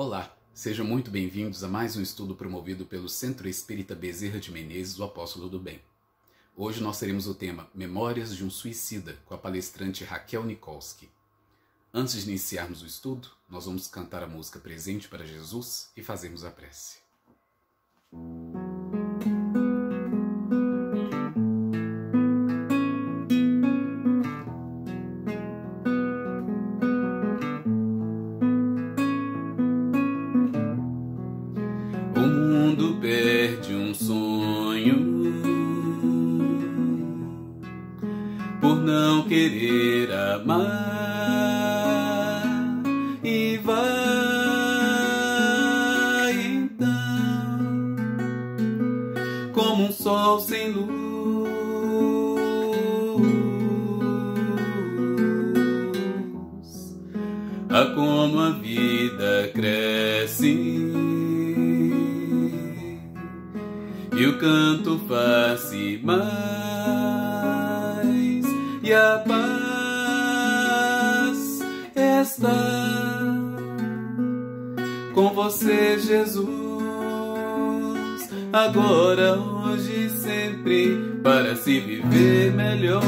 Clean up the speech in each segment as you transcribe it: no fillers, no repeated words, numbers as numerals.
Olá, sejam muito bem-vindos a mais um estudo promovido pelo Centro Espírita Bezerra de Menezes, o Apóstolo do Bem. Hoje nós teremos o tema Memórias de um Suicida, com a palestrante Raquel Nikolski. Antes de iniciarmos o estudo, nós vamos cantar a música Presente para Jesus e fazermos a prece. O mundo perde um sonho por não querer amar e vai então como um sol sem luz, a como a vida cresce e o canto faz-se mais, e a paz está com você, Jesus, agora, hoje, sempre, para se viver melhor.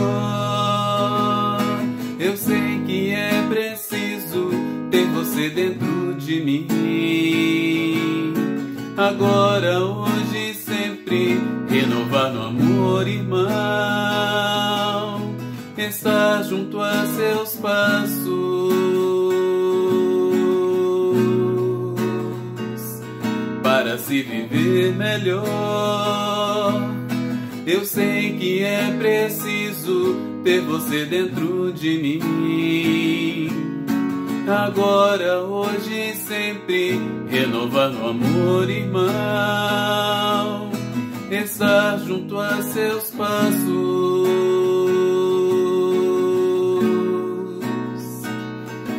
Eu sei que é preciso ter você dentro de mim, agora, hoje, sempre, renovar no amor, irmão, estar junto a seus passos, para se viver melhor. Eu sei que é preciso ter você dentro de mim, agora, hoje, sempre, renovar no amor, irmão, estar junto a seus passos.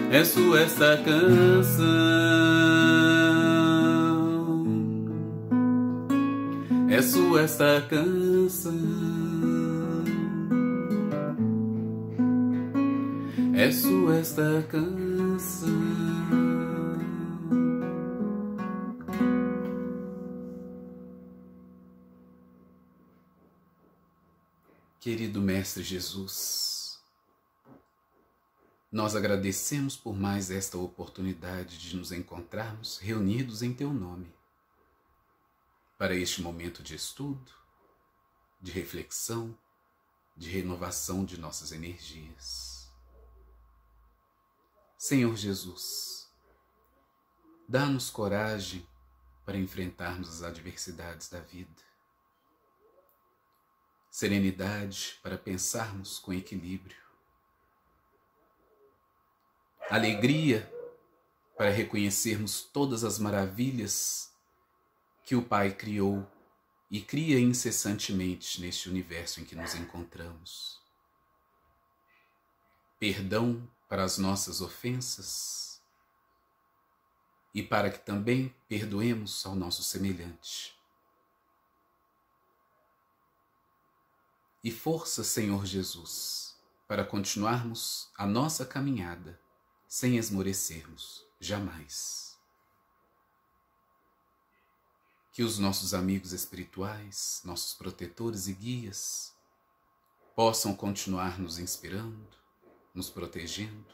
É sua esta canção, é sua esta canção, é sua esta canção. Querido Mestre Jesus, nós agradecemos por mais esta oportunidade de nos encontrarmos reunidos em Teu nome, para este momento de estudo, de reflexão, de renovação de nossas energias. Senhor Jesus, dá-nos coragem para enfrentarmos as adversidades da vida, serenidade para pensarmos com equilíbrio, alegria para reconhecermos todas as maravilhas que o Pai criou e cria incessantemente neste universo em que nos encontramos. Perdão para as nossas ofensas e para que também perdoemos ao nosso semelhante. E força, Senhor Jesus, para continuarmos a nossa caminhada sem esmorecermos jamais. Que os nossos amigos espirituais, nossos protetores e guias, possam continuar nos inspirando, nos protegendo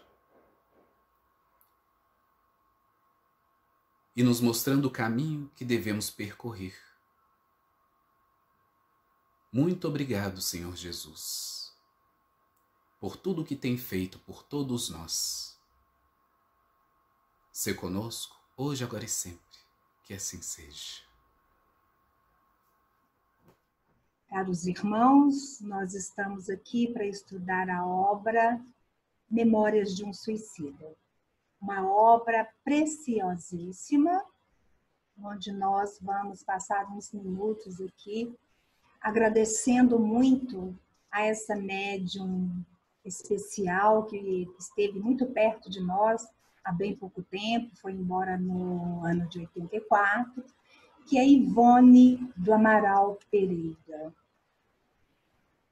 e nos mostrando o caminho que devemos percorrer. Muito obrigado, Senhor Jesus, por tudo o que tem feito por todos nós. Sê conosco, hoje, agora e sempre, que assim seja. Caros irmãos, nós estamos aqui para estudar a obra Memórias de um Suicida, uma obra preciosíssima, onde nós vamos passar uns minutos aqui agradecendo muito a essa médium especial que esteve muito perto de nós há bem pouco tempo, foi embora no ano de 84, que é a Ivone do Amaral Pereira.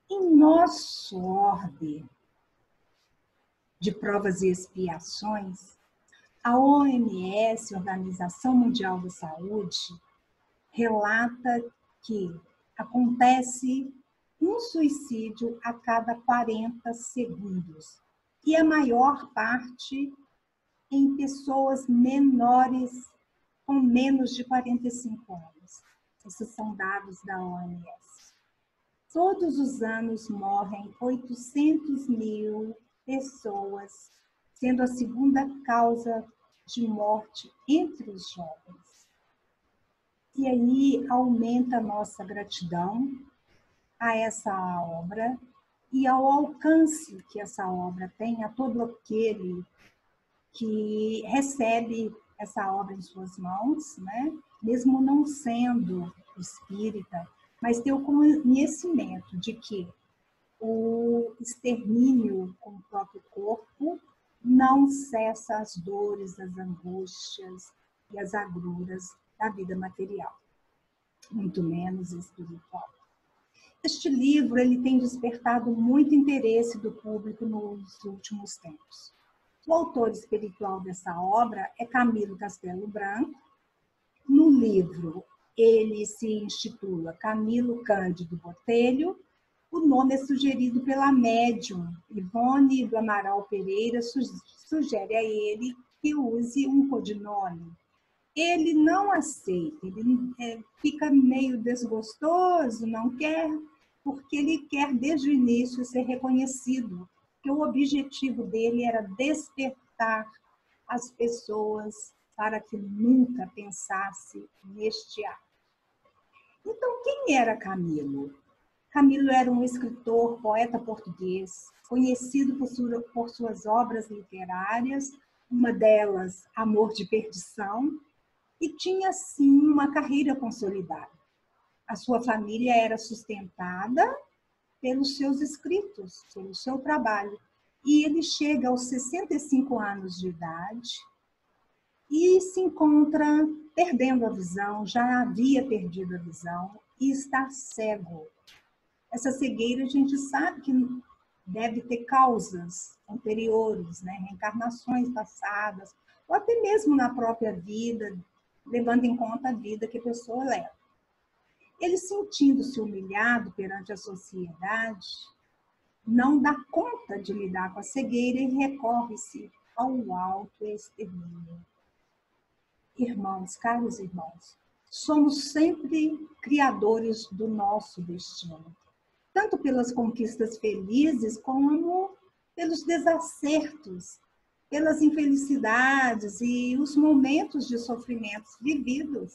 Em nosso orbe de provas e expiações, A OMS, Organização Mundial da Saúde, relata que acontece um suicídio a cada 40 segundos. E a maior parte em pessoas menores, com menos de 45 anos. Esses são dados da OMS. Todos os anos morrem 800 mil pessoas, sendo a segunda causa de morte entre os jovens. E aí aumenta a nossa gratidão a essa obra e ao alcance que essa obra tem a todo aquele que recebe essa obra em suas mãos, né? Mesmo não sendo espírita, mas ter o conhecimento de que o extermínio com o próprio corpo não cessa as dores, as angústias e as agruras da vida material, muito menos espiritual. Este livro ele tem despertado muito interesse do público nos últimos tempos. O autor espiritual dessa obra é Camilo Castelo Branco. No livro, ele se intitula Camilo Cândido Botelho. O nome é sugerido pela médium Ivone do Amaral Pereira, sugere a ele que use um codinome. Ele não aceita, ele fica meio desgostoso, não quer, porque ele quer desde o início ser reconhecido, que o objetivo dele era despertar as pessoas para que nunca pensasse neste ato. Então, quem era Camilo? Camilo era um escritor, poeta português, conhecido por suas obras literárias, uma delas, Amor de Perdição, e tinha, sim, uma carreira consolidada. A sua família era sustentada pelos seus escritos, pelo seu trabalho. E ele chega aos 65 anos de idade e se encontra perdendo a visão, já havia perdido a visão e está cego. Essa cegueira a gente sabe que deve ter causas anteriores, né? Reencarnações passadas, ou até mesmo na própria vida, levando em conta a vida que a pessoa leva. Ele, sentindo-se humilhado perante a sociedade, não dá conta de lidar com a cegueira e recorre-se ao autoextermínio. Irmãos, caros irmãos, somos sempre criadores do nosso destino, tanto pelas conquistas felizes como pelos desacertos, pelas infelicidades e os momentos de sofrimentos vividos.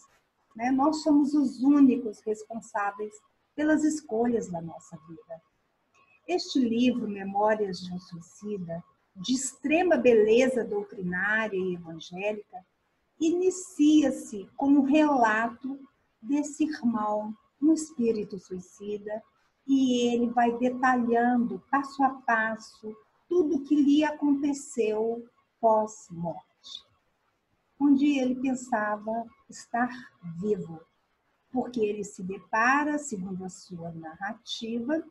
Né? Nós somos os únicos responsáveis pelas escolhas da nossa vida. Este livro, Memórias de um Suicida, de extrema beleza doutrinária e evangélica, inicia-se com um relato desse irmão, um espírito suicida, e ele vai detalhando, passo a passo, tudo o que lhe aconteceu pós-morte, onde ele pensava estar vivo, porque ele se depara, segundo a sua narrativa,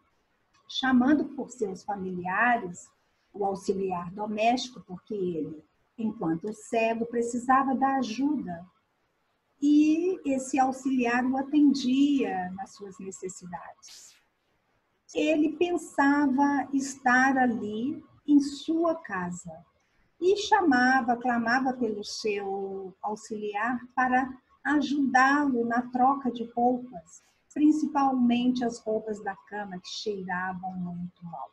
chamando por seus familiares o auxiliar doméstico, porque ele, enquanto cego, precisava da ajuda. E esse auxiliar o atendia nas suas necessidades. Ele pensava estar ali em sua casa e chamava, clamava pelo seu auxiliar para ajudá-lo na troca de roupas, principalmente as roupas da cama que cheiravam muito mal.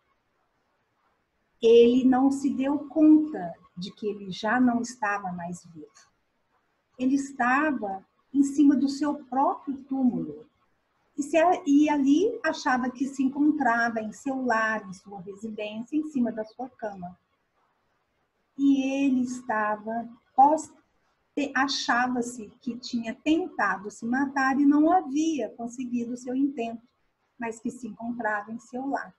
Ele não se deu conta de que ele já não estava mais vivo. Ele estava em cima do seu próprio túmulo e ali achava que se encontrava em seu lar, em sua residência, em cima da sua cama. E ele estava, achava-se que tinha tentado se matar e não havia conseguido o seu intento, mas que se encontrava em seu lar.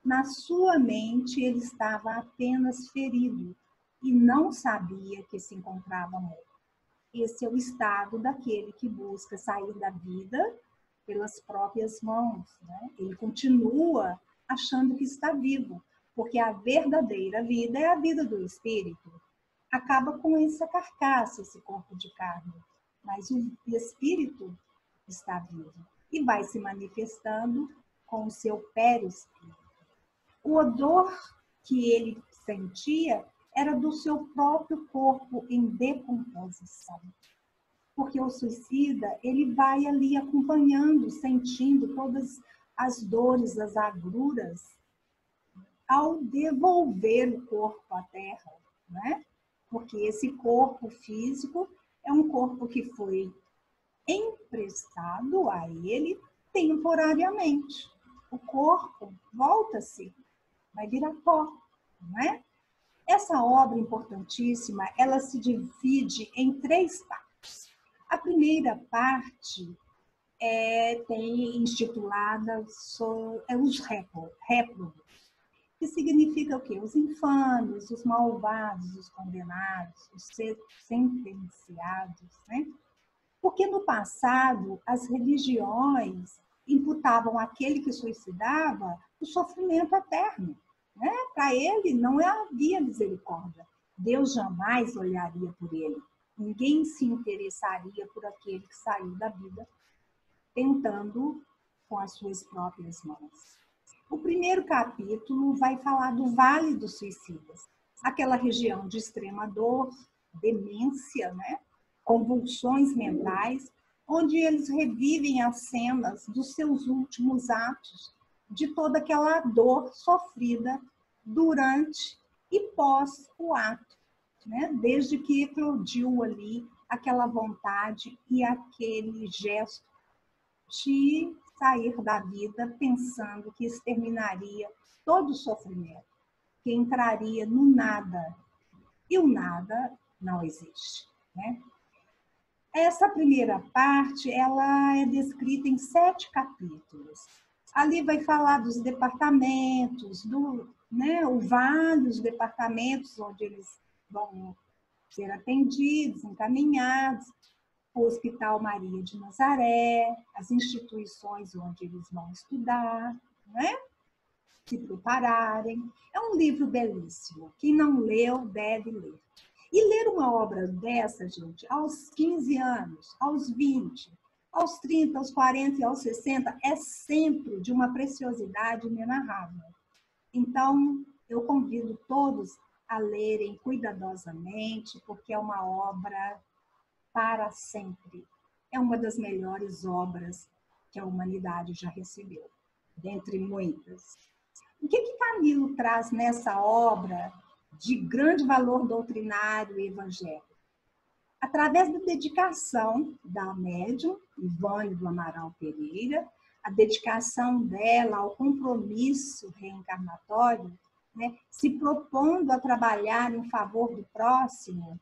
Na sua mente, ele estava apenas ferido e não sabia que se encontrava morto. Esse é o estado daquele que busca sair da vida pelas próprias mãos. Né? Ele continua achando que está vivo, porque a verdadeira vida é a vida do espírito. acaba com essa carcaça, esse corpo de carne. Mas o espírito está vivo e vai se manifestando com o seu perispírito. O odor que ele sentia era do seu próprio corpo em decomposição. Porque o suicida, ele vai ali acompanhando, sentindo todas as dores, as agruras, ao devolver o corpo à terra, né? Porque esse corpo físico é um corpo que foi emprestado a ele temporariamente. O corpo volta-se, vai virar pó, não é? Essa obra importantíssima, ela se divide em 3 partes. A primeira parte tem intitulada os réprobos, que significa o quê? Os infames, os malvados, os condenados, os sentenciados, né? Porque no passado, as religiões imputavam àquele que suicidava o sofrimento eterno, né? Para ele não havia misericórdia. Deus jamais olharia por ele. Ninguém se interessaria por aquele que saiu da vida tentando com as suas próprias mãos. O primeiro capítulo vai falar do Vale dos Suicidas, aquela região de extrema dor, demência, né? Convulsões mentais, onde eles revivem as cenas dos seus últimos atos, de toda aquela dor sofrida durante e pós o ato, né? Desde que eclodiu ali aquela vontade e aquele gesto de sair da vida pensando que exterminaria todo o sofrimento, que entraria no nada. E o nada não existe, né? Essa primeira parte, ela é descrita em 7 capítulos. Ali vai falar dos departamentos, vários departamentos onde eles vão ser atendidos, encaminhados, o Hospital Maria de Nazaré, as instituições onde eles vão estudar, né? Se prepararem. É um livro belíssimo. Quem não leu, deve ler. E ler uma obra dessa, gente, aos 15 anos, aos 20, aos 30, aos 40 e aos 60, é sempre de uma preciosidade inenarrável. Então, eu convido todos a lerem cuidadosamente, porque é uma obra para sempre. É uma das melhores obras que a humanidade já recebeu, dentre muitas. O que Camilo traz nessa obra de grande valor doutrinário e evangélico? Através da dedicação da médium, Ivone do Amaral Pereira, a dedicação dela ao compromisso reencarnatório, né, se propondo a trabalhar em favor do próximo,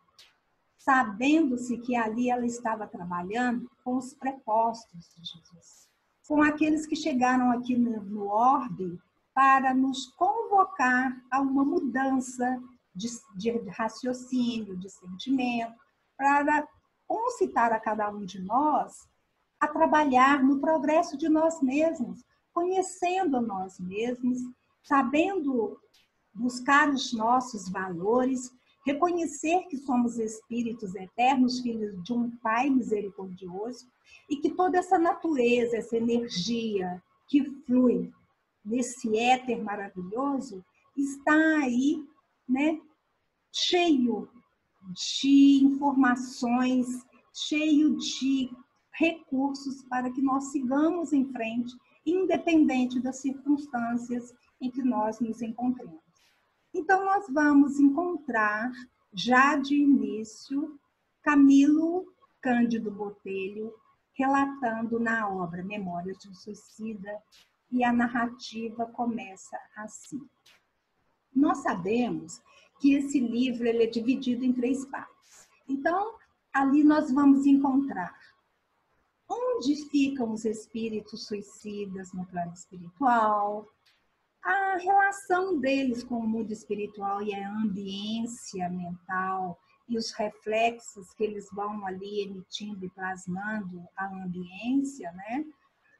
sabendo-se que ali ela estava trabalhando com os prepostos de Jesus, com aqueles que chegaram aqui no orbe para nos convocar a uma mudança de raciocínio, de sentimento, para concitar a cada um de nós a trabalhar no progresso de nós mesmos, conhecendo a nós mesmos, sabendo buscar os nossos valores, reconhecer que somos espíritos eternos, filhos de um Pai misericordioso, e que toda essa natureza, essa energia que flui nesse éter maravilhoso, está aí, né, cheio de informações, cheio de recursos para que nós sigamos em frente, independente das circunstâncias em que nós nos encontremos. Então, nós vamos encontrar, já de início, Camilo Cândido Botelho relatando na obra Memórias de um Suicida, e a narrativa começa assim. Nós sabemos que esse livro ele é dividido em 3 partes. Então, ali nós vamos encontrar onde ficam os espíritos suicidas no plano espiritual, a relação deles com o mundo espiritual e a ambiência mental e os reflexos que eles vão ali emitindo e plasmando a ambiência, né?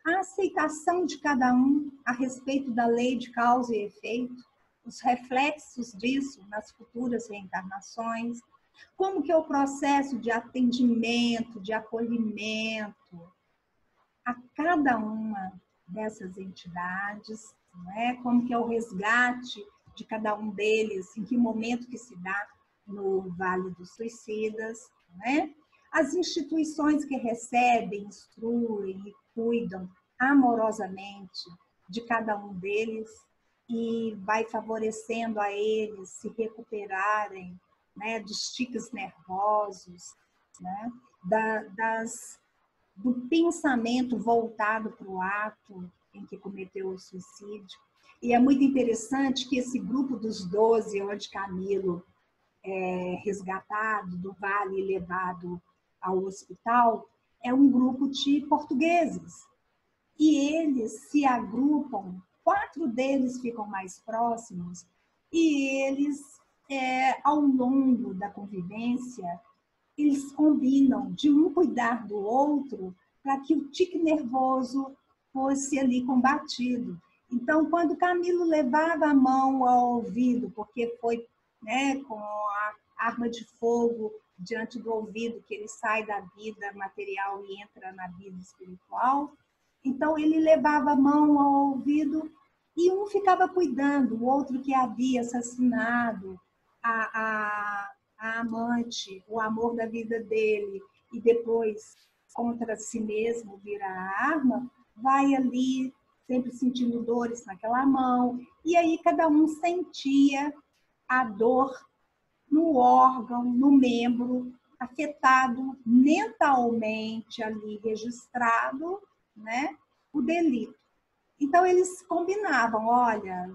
A aceitação de cada um a respeito da lei de causa e efeito, os reflexos disso nas futuras reencarnações, Como que é o processo de atendimento, de acolhimento a cada uma dessas entidades, não é? Como que é o resgate de cada um deles, em que momento que se dá no Vale dos Suicidas, não é? As instituições que recebem, instruem e cuidam amorosamente de cada um deles e vai favorecendo a eles se recuperarem, né, dos tiques nervosos, né, do pensamento voltado para o ato em que cometeu o suicídio. E é muito interessante que esse grupo dos 12, onde Camilo é resgatado do vale e levado ao hospital, é um grupo de portugueses. E eles se agrupam, 4 deles ficam mais próximos, e eles, ao longo da convivência, eles combinam de um cuidar do outro para que o tique nervoso fosse ali combatido. Então, quando Camilo levava a mão ao ouvido, porque foi, né, com a arma de fogo diante do ouvido que ele sai da vida material e entra na vida espiritual, então ele levava a mão ao ouvido e um ficava cuidando, o outro que havia assassinado a amante, o amor da vida dele, e depois contra si mesmo vira a arma, vai ali sempre sentindo dores naquela mão, e aí cada um sentia a dor no órgão, no membro afetado mentalmente ali registrado, né, o delito. Então eles combinavam, olha,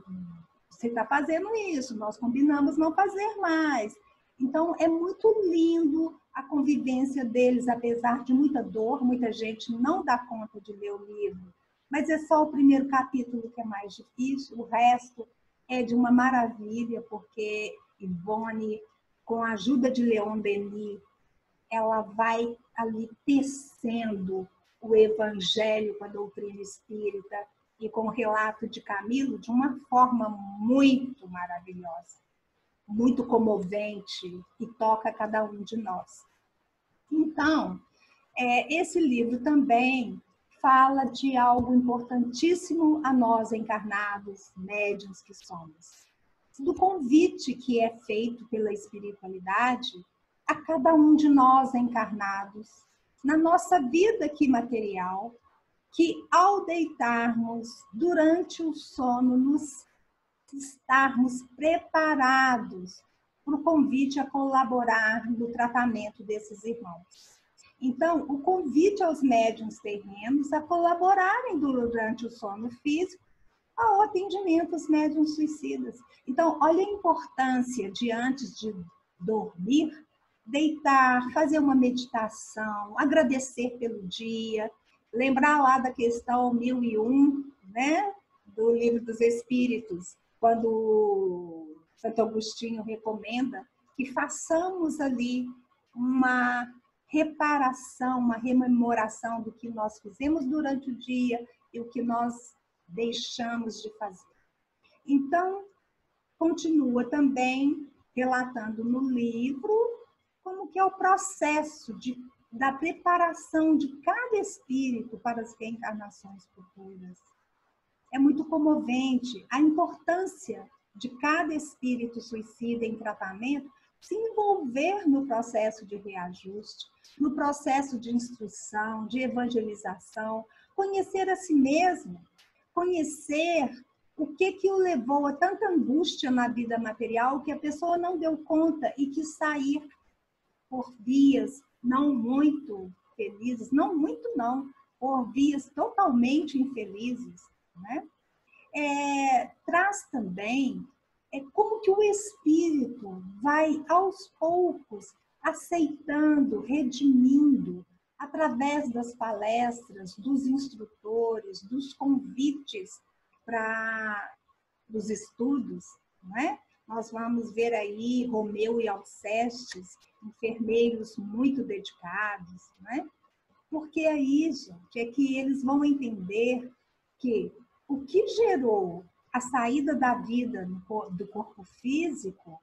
você está fazendo isso, nós combinamos não fazer mais. Então, é muito lindo a convivência deles, apesar de muita dor, muita gente não dá conta de ler o livro, mas é só o primeiro capítulo que é mais difícil, o resto é de uma maravilha, porque Ivone, com a ajuda de Leon Denis, ela vai ali tecendo o evangelho com a doutrina espírita e com o relato de Camilo de uma forma muito maravilhosa, muito comovente e toca cada um de nós. Então, esse livro também fala de algo importantíssimo a nós encarnados, médiuns que somos, do convite que é feito pela espiritualidade a cada um de nós encarnados, na nossa vida aqui material, que ao deitarmos durante o sono, nos estarmos preparados para o convite a colaborar no tratamento desses irmãos. Então, o convite aos médiuns terrenos a colaborarem durante o sono físico ao atendimento aos médiuns suicidas. Então, olha a importância de, antes de dormir, deitar, fazer uma meditação, agradecer pelo dia, lembrar lá da questão 1001, né, do Livro dos Espíritos, quando Santo Agostinho recomenda que façamos ali uma reparação, uma rememoração do que nós fizemos durante o dia e o que nós deixamos de fazer. Então, continua também relatando no livro como que é o processo da preparação de cada espírito para as reencarnações futuras. É muito comovente a importância de cada espírito suicida em tratamento se envolver no processo de reajuste, no processo de instrução, de evangelização, conhecer a si mesmo, conhecer o que o levou a tanta angústia na vida material que a pessoa não deu conta e quis sair por vias não muito felizes, por vias totalmente infelizes, né? Traz também como que o espírito vai aos poucos aceitando, redimindo, através das palestras, dos instrutores, dos convites para os estudos, não é? Nós vamos ver aí Romeu e Alcestes, enfermeiros muito dedicados, não é? Porque aí, gente, é que eles vão entender que o que gerou a saída da vida do corpo físico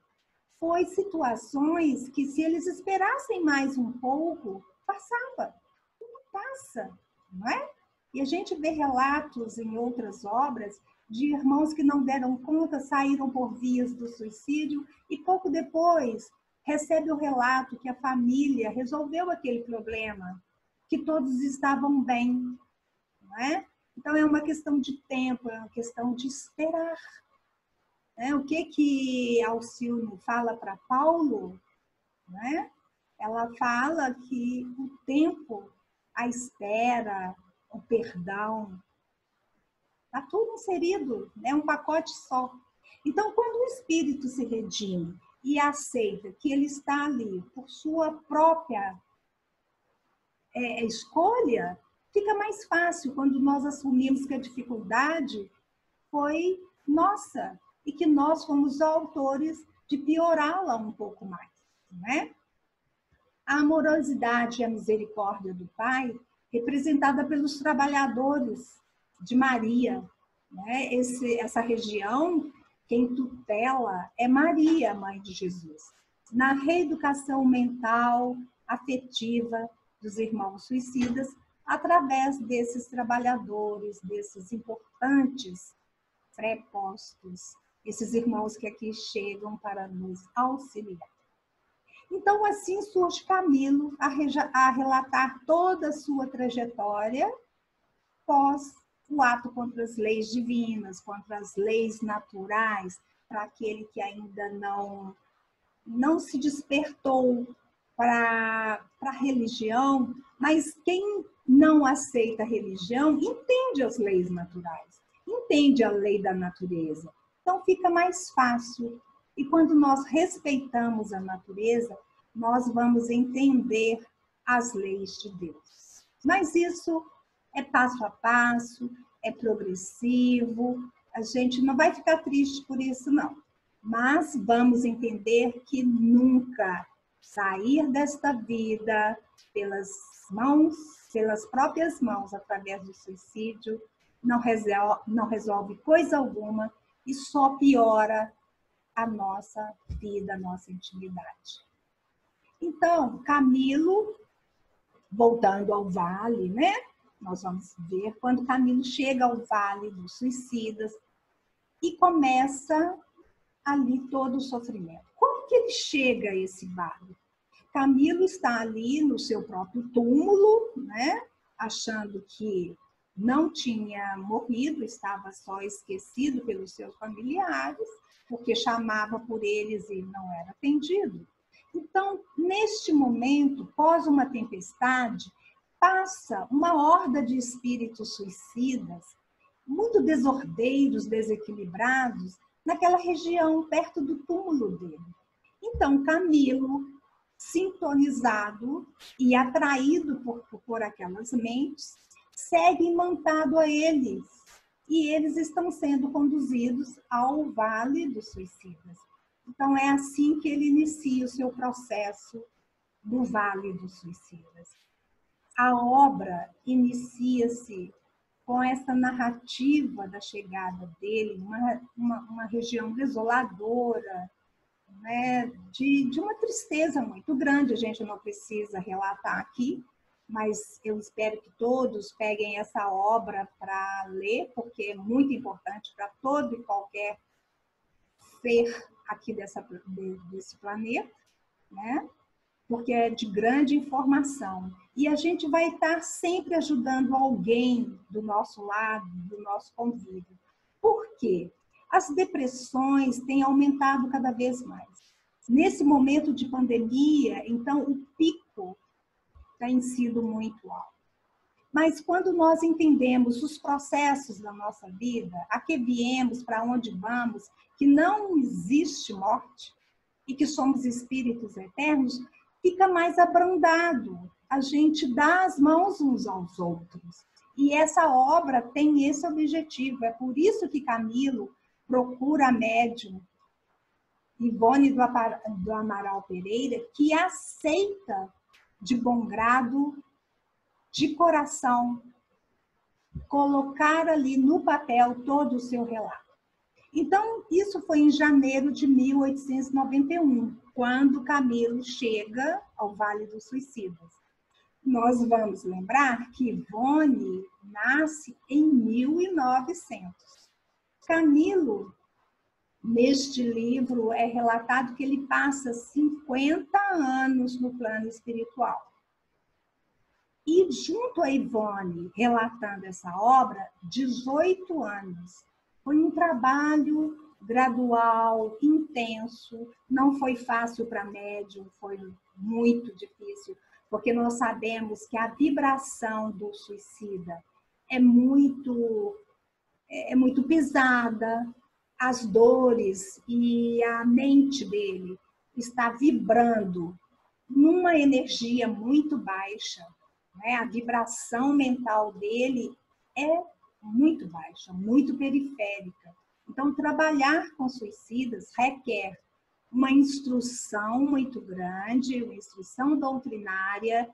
foi situações que, se eles esperassem mais um pouco, passava. Não passa, não é? E a gente vê relatos em outras obras de irmãos que não deram conta, saíram por vias do suicídio e pouco depois recebe o relato que a família resolveu aquele problema, que todos estavam bem, não é? Então é uma questão de tempo, é uma questão de esperar. O que Alcione fala para Paulo, né? Ela fala que o tempo, a espera, o perdão, está tudo inserido, é um pacote só. Então, quando o espírito se redime e aceita que ele está ali por sua própria escolha, fica mais fácil quando nós assumimos que a dificuldade foi nossa e que nós fomos os autores de piorá-la um pouco mais, né? A amorosidade e a misericórdia do Pai, representada pelos trabalhadores de Maria, né? Essa região, quem tutela é Maria, mãe de Jesus. Na reeducação mental, afetiva dos irmãos suicidas, através desses trabalhadores, desses importantes prepostos, esses irmãos que aqui chegam para nos auxiliar. Então, assim surge Camilo a relatar toda a sua trajetória pós o ato contra as leis divinas, contra as leis naturais, para aquele que ainda não se despertou para a religião, mas quem não aceita a religião entende as leis naturais, entende a lei da natureza. Então fica mais fácil. E quando nós respeitamos a natureza, nós vamos entender as leis de Deus. Mas isso é passo a passo, é progressivo, a gente não vai ficar triste por isso, não. Mas vamos entender que nunca sair desta vida pelas próprias mãos, através do suicídio, não resolve coisa alguma e só piora a nossa vida, a nossa intimidade. Então, Camilo, voltando ao vale, né? Nós vamos ver quando Camilo chega ao Vale dos Suicidas e começa ali todo o sofrimento. Como que ele chega a esse vale? Camilo está ali no seu próprio túmulo, né? Achando que não tinha morrido, estava só esquecido pelos seus familiares, porque chamava por eles e não era atendido. Então, neste momento, pós uma tempestade, passa uma horda de espíritos suicidas, muito desordeiros, desequilibrados, naquela região, perto do túmulo dele. Então, Camilo, sintonizado e atraído por aquelas mentes, segue imantado a eles. E eles estão sendo conduzidos ao Vale dos Suicidas. Então, é assim que ele inicia o seu processo do Vale dos Suicidas. A obra inicia-se com essa narrativa da chegada dele, uma região desoladora, né, de uma tristeza muito grande. A gente não precisa relatar aqui, mas eu espero que todos peguem essa obra para ler, porque é muito importante para todo e qualquer ser aqui desse planeta, né? Porque é de grande informação. E a gente vai estar sempre ajudando alguém do nosso lado, do nosso convívio. Por quê? As depressões têm aumentado cada vez mais. Nesse momento de pandemia, então, o pico tem sido muito alto. Mas quando nós entendemos os processos da nossa vida, a que viemos, para onde vamos, que não existe morte e que somos espíritos eternos, fica mais abrandado. A gente dá as mãos uns aos outros. E essa obra tem esse objetivo. É por isso que Camilo procura a médium Ivone do Amaral Pereira, que aceita de bom grado, de coração, colocar ali no papel todo o seu relato. Então, isso foi em janeiro de 1891, quando Camilo chega ao Vale dos Suicidas. Nós vamos lembrar que Ivone nasce em 1900. Camilo, neste livro, é relatado que ele passa 50 anos no plano espiritual. E junto a Ivone, relatando essa obra, 18 anos. Foi um trabalho gradual, intenso, não foi fácil para médium, foi muito difícil, porque nós sabemos que a vibração do suicida é muito pesada, as dores e a mente dele está vibrando numa energia muito baixa, né? A vibração mental dele é muito baixa, muito periférica. Então, trabalhar com suicidas requer uma instrução muito grande, uma instrução doutrinária,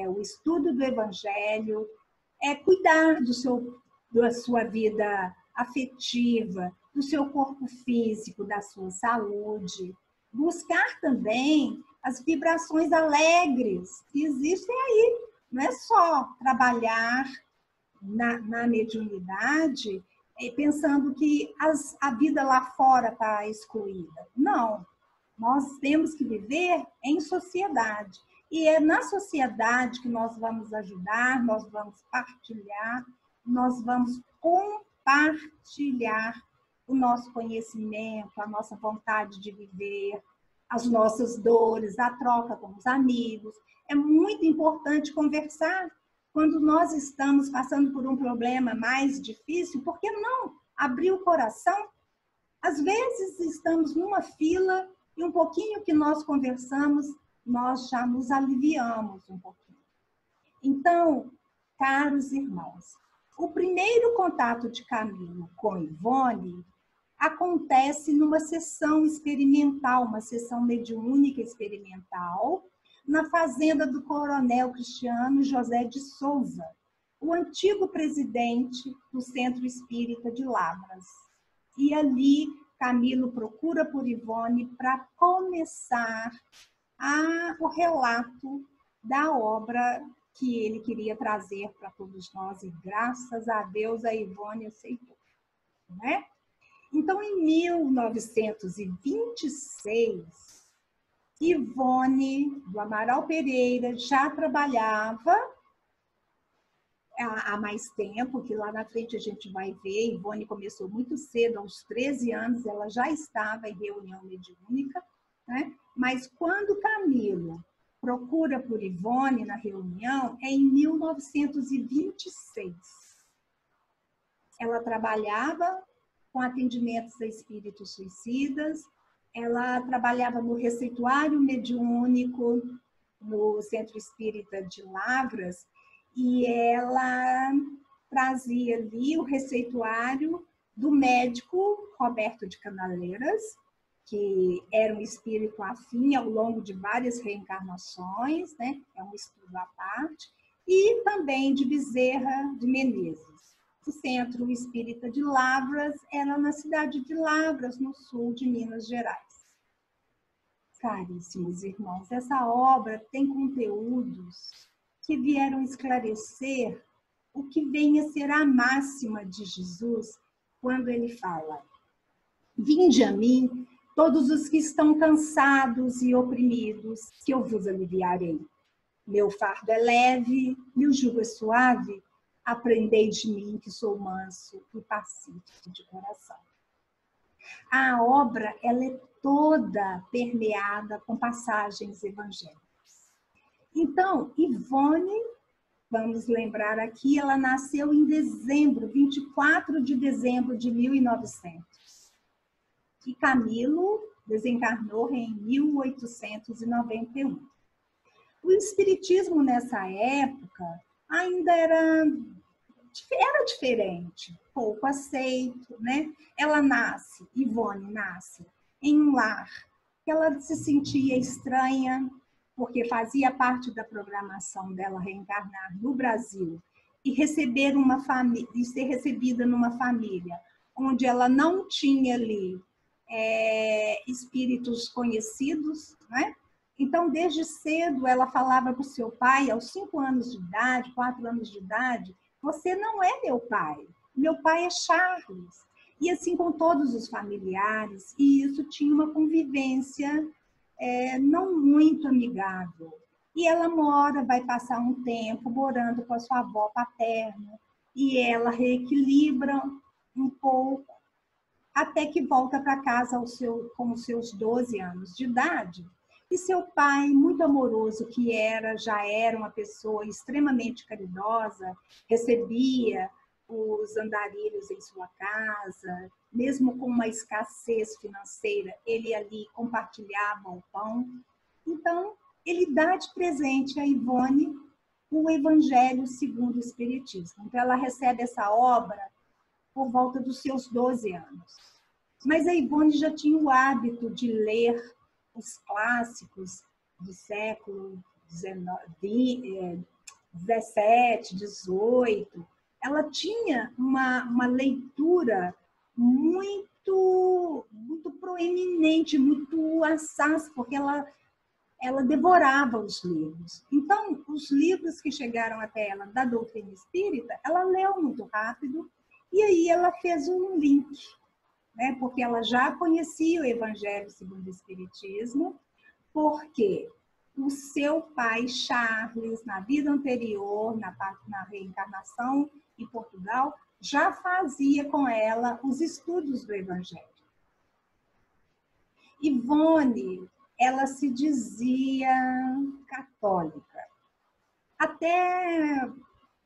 o estudo do Evangelho, cuidar da sua vida afetiva, do seu corpo físico, da sua saúde, buscar também as vibrações alegres que existem aí. Não é só trabalhar na mediunidade pensando que a vida lá fora está excluída. Não, nós temos que viver em sociedade. E é na sociedade que nós vamos ajudar, nós vamos partilhar, nós vamos compartilhar o nosso conhecimento, a nossa vontade de viver, as nossas dores, a troca com os amigos. É muito importante conversar. Quando nós estamos passando por um problema mais difícil, por que não abrir o coração? Às vezes estamos numa fila e um pouquinho que nós conversamos, nós já nos aliviamos um pouquinho. Então, caros irmãos, o primeiro contato de Camilo com Ivone acontece numa sessão experimental, uma sessão mediúnica experimental, na fazenda do coronel Cristiano José de Souza, o antigo presidente do Centro Espírita de Lavras. E ali, Camilo procura por Ivone para começar o relato da obra que ele queria trazer para todos nós, e graças a Deus a Ivone aceitou, né? Então, em 1926, Ivone do Amaral Pereira já trabalhava há mais tempo, que lá na frente a gente vai ver. Ivone começou muito cedo, aos 13 anos, ela já estava em reunião mediúnica, né? Mas quando Camilo procura por Ivone na reunião, é em 1926. Ela trabalhava com atendimentos a espíritos suicidas, ela trabalhava no receituário mediúnico, no Centro Espírita de Lavras, e ela trazia ali o receituário do médico Roberto de Canaleiras, que era um espírito afim ao longo de várias reencarnações, né? É um estudo à parte, e também de Bezerra de Menezes. O Centro Espírita de Lavras era na cidade de Lavras, no sul de Minas Gerais. Caríssimos irmãos, essa obra tem conteúdos que vieram esclarecer o que vem a ser a máxima de Jesus quando ele fala: vinde a mim, todos os que estão cansados e oprimidos, que eu vos aliviarei. Meu fardo é leve, meu jugo é suave. Aprendei de mim, que sou manso e pacífico de coração. A obra ela é toda permeada com passagens evangélicas. Então, Ivone, vamos lembrar aqui, ela nasceu em dezembro, 24 de dezembro de 1900. E Camilo desencarnou em 1891. O espiritismo nessa época ainda era diferente, pouco aceito, né? Ivone nasce em um lar que ela se sentia estranha, porque fazia parte da programação dela reencarnar no Brasil e receber e ser recebida numa família onde ela não tinha ali espíritos conhecidos, né? Então, desde cedo, ela falava para o seu pai, aos 5 anos de idade, 4 anos de idade, você não é meu pai é Charles. E assim com todos os familiares, e isso tinha uma convivência não muito amigável. E ela vai passar um tempo morando com a sua avó paterna, e ela reequilibra um pouco, até que volta para casa com os seus 12 anos de idade. E seu pai, muito amoroso que já era uma pessoa extremamente caridosa, recebia os andarilhos em sua casa, mesmo com uma escassez financeira, ele ali compartilhava o pão. Então, ele dá de presente a Ivone o Evangelho segundo o Espiritismo. Então, ela recebe essa obra por volta dos seus 12 anos. Mas a Ivone já tinha o hábito de ler os clássicos do século XVII, XVIII. Ela tinha uma leitura muito proeminente, muito assaz, porque ela devorava os livros. Então, os livros que chegaram até ela da doutrina espírita, ela leu muito rápido, e aí ela fez um link, né? Porque ela já conhecia o Evangelho segundo o Espiritismo, porque o seu pai, Charles, na vida anterior, na reencarnação em Portugal, já fazia com ela os estudos do Evangelho. Ivone, ela se dizia católica. Até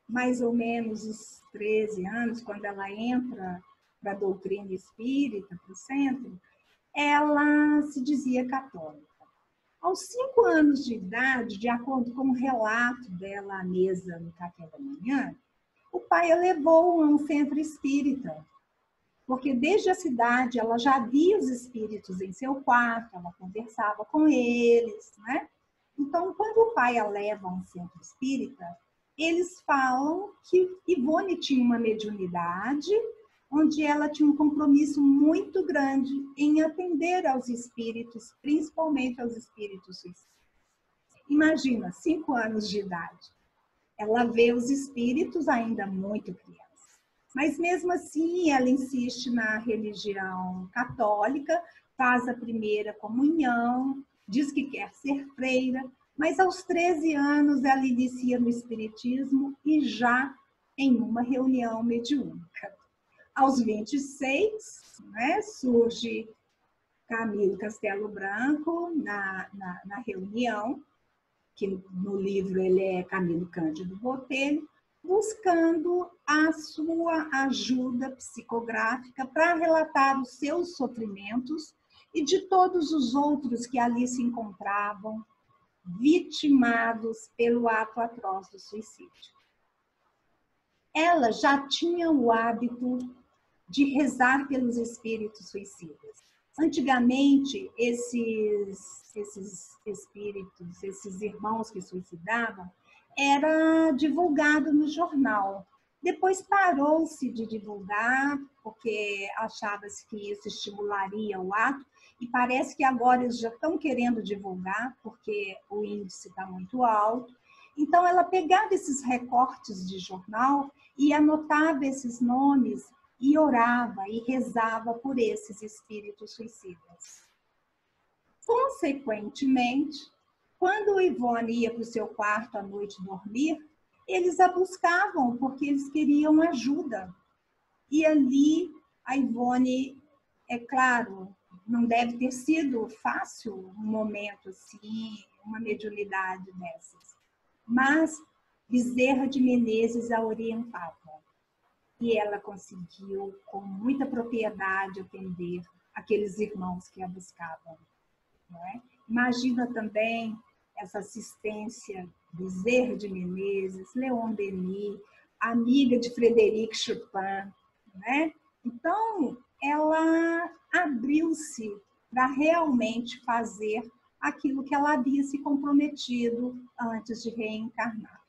mais ou menos os 13 anos, quando ela entra para a doutrina espírita, para o centro, ela se dizia católica. Aos 5 anos de idade, de acordo com o relato dela à mesa no café da manhã, o pai a levou a um centro espírita, porque desde a cidade ela já via os espíritos em seu quarto, ela conversava com eles, né? Então, quando o pai a leva a um centro espírita, eles falam que Ivone tinha uma mediunidade, onde ela tinha um compromisso muito grande em atender aos espíritos, principalmente aos espíritos suicidas. Imagina, 5 anos de idade. Ela vê os espíritos ainda muito criança. Mas mesmo assim, ela insiste na religião católica, faz a primeira comunhão, diz que quer ser freira, mas aos 13 anos ela inicia no espiritismo e já em uma reunião mediúnica. Aos 26, né, surge Camilo Castelo Branco na reunião, que no livro ele é Camilo Cândido Botelho, buscando a sua ajuda psicográfica para relatar os seus sofrimentos e de todos os outros que ali se encontravam, vitimados pelo ato atroz do suicídio. Ela já tinha o hábito de rezar pelos espíritos suicidas. Antigamente, esses espíritos, esses irmãos que suicidavam, era divulgado no jornal. Depois parou-se de divulgar, porque achava-se que isso estimularia o ato, e parece que agora eles já estão querendo divulgar, porque o índice está muito alto. Então, ela pegava esses recortes de jornal e anotava esses nomes e orava e rezava por esses espíritos suicidas. Consequentemente, quando o Ivone ia para o seu quarto à noite dormir, eles a buscavam porque eles queriam ajuda. E ali a Ivone, é claro, não deve ter sido fácil um momento assim, uma mediunidade dessas. Mas Bezerra de Menezes a orientava. E ela conseguiu, com muita propriedade, atender aqueles irmãos que a buscavam. Não é? Imagina também essa assistência Bezerra de Menezes, Leon Denis, amiga de Frederic Chopin. Né? Então, ela abriu-se para realmente fazer aquilo que ela havia se comprometido antes de reencarnar.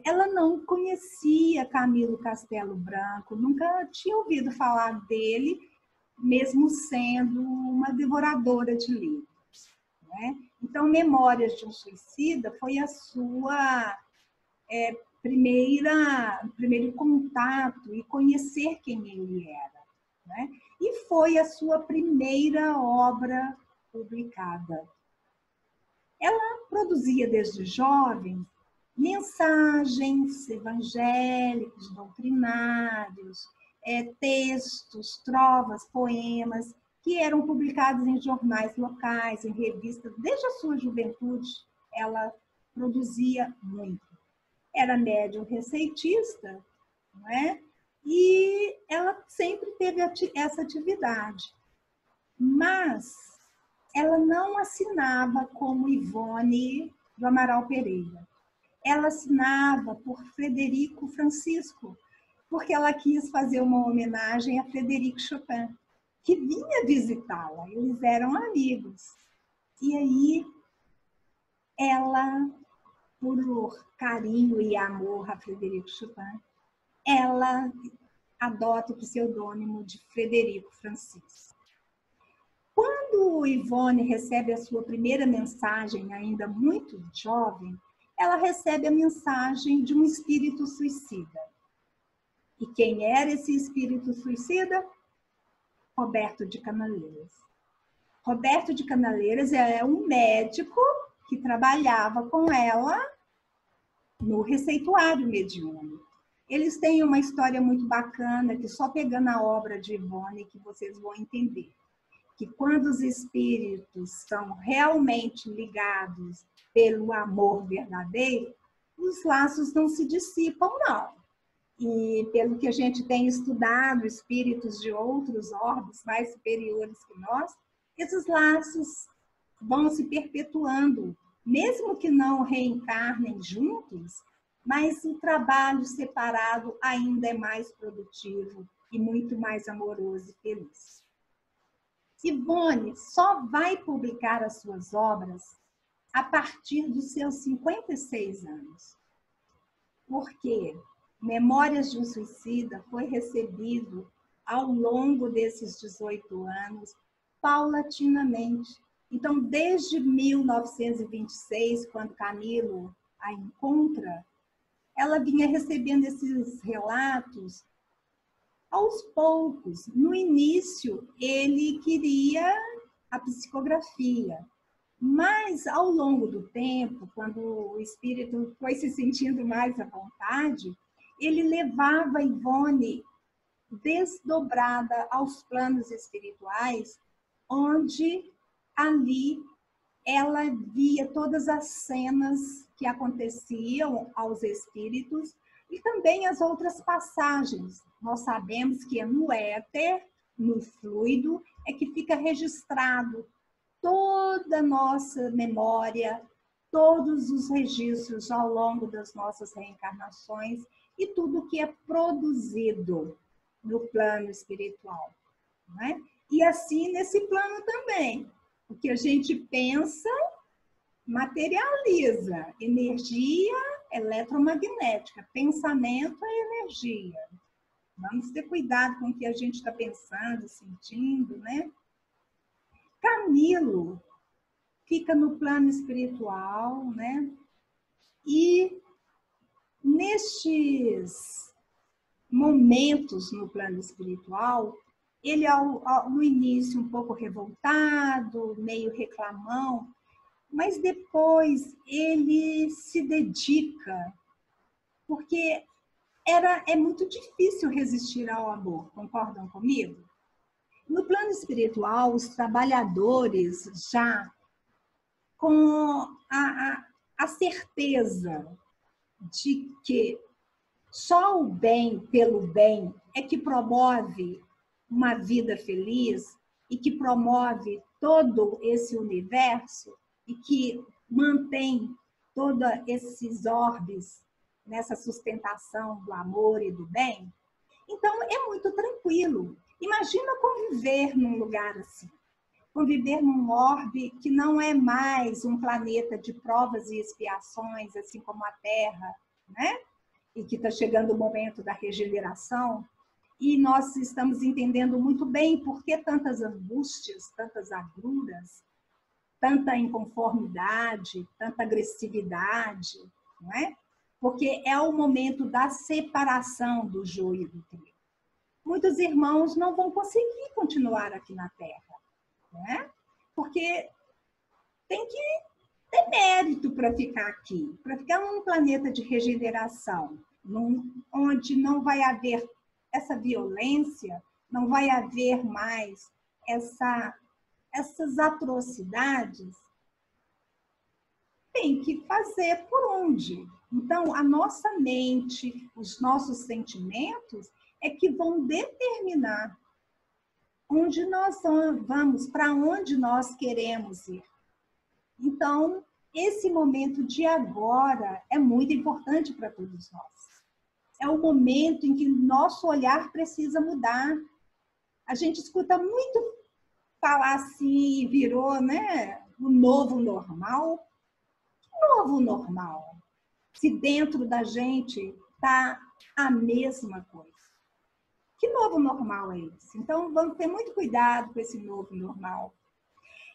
ela não conhecia Camilo Castelo Branco, nunca tinha ouvido falar dele, mesmo sendo uma devoradora de livros, né? Então, Memórias de um Suicida foi a sua primeiro contato e conhecer quem ele era, né? E foi a sua primeira obra publicada. Ela produzia desde jovem mensagens evangélicos, doutrinários, textos, trovas, poemas, que eram publicados em jornais locais, em revistas. Desde a sua juventude, ela produzia muito. Era médium receitista, não é? E ela sempre teve essa atividade. Mas ela não assinava como Ivone do Amaral Pereira. Ela assinava por Frederico Francisco, porque ela quis fazer uma homenagem a Frederico Chopin, que vinha visitá-la. Eles eram amigos. E aí, ela, por carinho e amor a Frederico Chopin, ela adota o pseudônimo de Frederico Francisco. Quando Ivone recebe a sua primeira mensagem, ainda muito jovem, ela recebe a mensagem de um espírito suicida. E quem era esse espírito suicida? Roberto de Canaleiras. Roberto de Canaleiras é um médico que trabalhava com ela no receituário mediúnico. Eles têm uma história muito bacana, que só pegando a obra de Ivone que vocês vão entender. Que quando os espíritos são realmente ligados pelo amor verdadeiro, os laços não se dissipam, não. E pelo que a gente tem estudado, espíritos de outros orbes mais superiores que nós, esses laços vão se perpetuando, mesmo que não reencarnem juntos, mas o trabalho separado ainda é mais produtivo e muito mais amoroso e feliz. Ivone só vai publicar as suas obras a partir dos seus 56 anos. Porque Memórias de um Suicida foi recebido ao longo desses 18 anos, paulatinamente. Então, desde 1926, quando Camilo a encontra, ela vinha recebendo esses relatos aos poucos. No início, ele queria a psicografia, mas ao longo do tempo, quando o espírito foi se sentindo mais à vontade, ele levava a Ivone desdobrada aos planos espirituais, onde ali ela via todas as cenas que aconteciam aos espíritos e também as outras passagens. Nós sabemos que é no éter, no fluido, é que fica registrado toda a nossa memória, todos os registros ao longo das nossas reencarnações e tudo que é produzido no plano espiritual, não é? E assim nesse plano também. O que a gente pensa, materializa. Energia eletromagnética. Pensamento é energia. Vamos ter cuidado com o que a gente está pensando, sentindo, né? Camilo fica no plano espiritual, né? E nestes momentos no plano espiritual, ele no início um pouco revoltado, meio reclamão, mas depois ele se dedica, porque é muito difícil resistir ao amor, concordam comigo? No plano espiritual, os trabalhadores já com a certeza de que só o bem pelo bem é que promove uma vida feliz e que promove todo esse universo e que mantém todos esses orbes nessa sustentação do amor e do bem. Então, é muito tranquilo. Imagina conviver num lugar assim. conviver num orbe que não é mais um planeta de provas e expiações, assim como a Terra, né? E que está chegando o momento da regeneração. E nós estamos entendendo muito bem por que tantas angústias, tantas agruras, tanta inconformidade, tanta agressividade, não é? Porque é o momento da separação do joio e do trigo. Muitos irmãos não vão conseguir continuar aqui na Terra, né? Porque tem que ter mérito para ficar aqui, para ficar num planeta de regeneração, onde não vai haver essa violência, não vai haver mais essas atrocidades. Tem que fazer por onde? Então, a nossa mente, os nossos sentimentos é que vão determinar onde nós vamos, para onde nós queremos ir. Então, esse momento de agora é muito importante para todos nós. É o momento em que nosso olhar precisa mudar. A gente escuta muito falar assim, virou, né, o novo normal. Que novo normal? Se dentro da gente está a mesma coisa. Que novo normal é esse? Então, vamos ter muito cuidado com esse novo normal.